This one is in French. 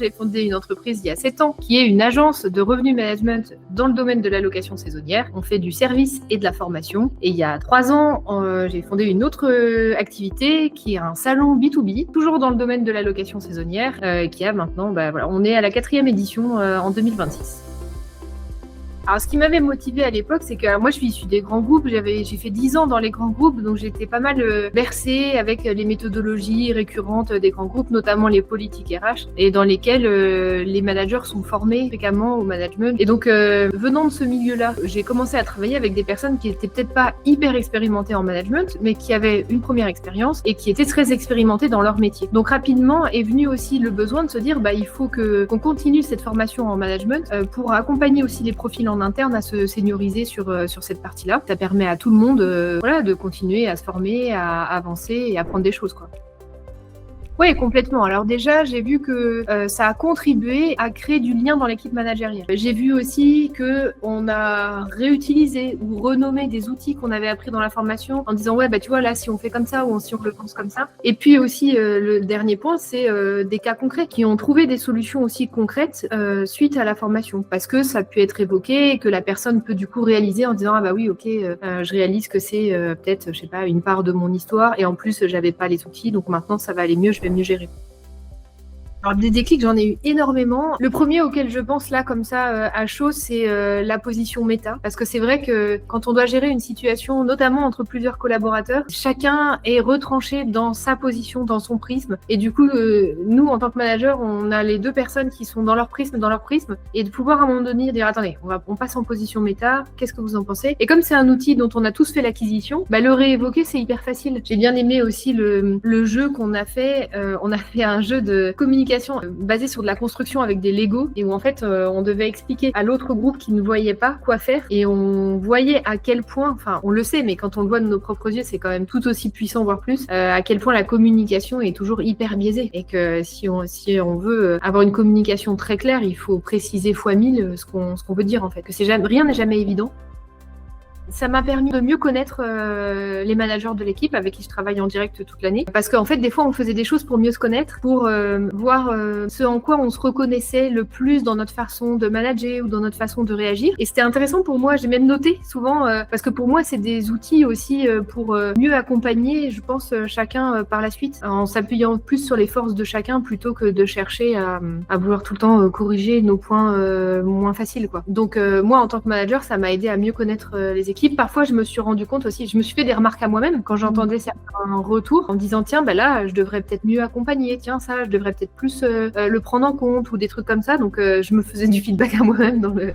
J'ai fondé une entreprise il y a 7 ans qui est une agence de revenu management dans le domaine de la location saisonnière. On fait du service et de la formation. Et il y a 3 ans, j'ai fondé une autre activité qui est un salon B2B, toujours dans le domaine de la location saisonnière, qui a maintenant, on est à la 4e édition en 2026. Alors, ce qui m'avait motivée à l'époque, c'est que moi, je suis issue des grands groupes. J'ai fait 10 ans dans les grands groupes, donc j'étais pas mal bercée avec les méthodologies récurrentes des grands groupes, notamment les politiques RH, et dans lesquelles les managers sont formés fréquemment au management. Et donc, venant de ce milieu-là, j'ai commencé à travailler avec des personnes qui étaient peut-être pas hyper expérimentées en management, mais qui avaient une première expérience et qui étaient très expérimentées dans leur métier. Donc, rapidement est venu aussi le besoin de se dire, il faut qu'on continue cette formation en management pour accompagner aussi les profils en interne à se senioriser sur cette partie-là. Ça permet à tout le monde de continuer à se former, à avancer et à apprendre des choses, quoi. Oui, complètement. Alors déjà, j'ai vu que ça a contribué à créer du lien dans l'équipe managériale. J'ai vu aussi qu'on a réutilisé ou renommé des outils qu'on avait appris dans la formation en disant tu vois là, si on fait comme ça ou si on le pense comme ça. Et puis aussi, le dernier point, c'est des cas concrets qui ont trouvé des solutions aussi concrètes suite à la formation. Parce que ça a pu être évoqué et que la personne peut du coup réaliser en disant je réalise que c'est peut-être, je sais pas, une part de mon histoire et en plus, j'avais pas les outils, donc maintenant ça va aller mieux, je vais mieux gérer. Alors, des déclics, j'en ai eu énormément. Le premier auquel je pense là, comme ça, à chaud, c'est la position méta. Parce que c'est vrai que quand on doit gérer une situation, notamment entre plusieurs collaborateurs, chacun est retranché dans sa position, dans son prisme. Et du coup, nous, en tant que manager, on a les deux personnes qui sont dans leur prisme, et de pouvoir à un moment donné dire, attendez, on passe en position méta, qu'est-ce que vous en pensez? Et comme c'est un outil dont on a tous fait l'acquisition, le réévoquer, c'est hyper facile. J'ai bien aimé aussi le jeu qu'on a fait. On a fait un jeu de communication basée sur de la construction avec des Lego et où en fait on devait expliquer à l'autre groupe qui ne voyait pas quoi faire et on voyait à quel point, enfin on le sait mais quand on le voit de nos propres yeux c'est quand même tout aussi puissant voire plus, à quel point la communication est toujours hyper biaisée et que si on veut avoir une communication très claire il faut préciser fois 1000 ce qu'on veut dire en fait, que rien n'est jamais évident. Ça m'a permis de mieux connaître les managers de l'équipe avec qui je travaille en direct toute l'année. Parce qu'en fait, des fois, on faisait des choses pour mieux se connaître, pour voir ce en quoi on se reconnaissait le plus dans notre façon de manager ou dans notre façon de réagir. Et c'était intéressant pour moi, j'ai même noté souvent, parce que pour moi, c'est des outils aussi pour mieux accompagner, je pense, chacun par la suite, en s'appuyant plus sur les forces de chacun plutôt que de chercher à vouloir tout le temps corriger nos points moins faciles, quoi. Donc moi, en tant que manager, ça m'a aidé à mieux connaître les équipes. Parfois, je me suis rendu compte aussi, je me suis fait des remarques à moi-même quand j'entendais certains retours en me disant tiens, là, je devrais peut-être mieux accompagner, tiens, ça, je devrais peut-être plus le prendre en compte ou des trucs comme ça. Donc, je me faisais du feedback à moi-même dans le...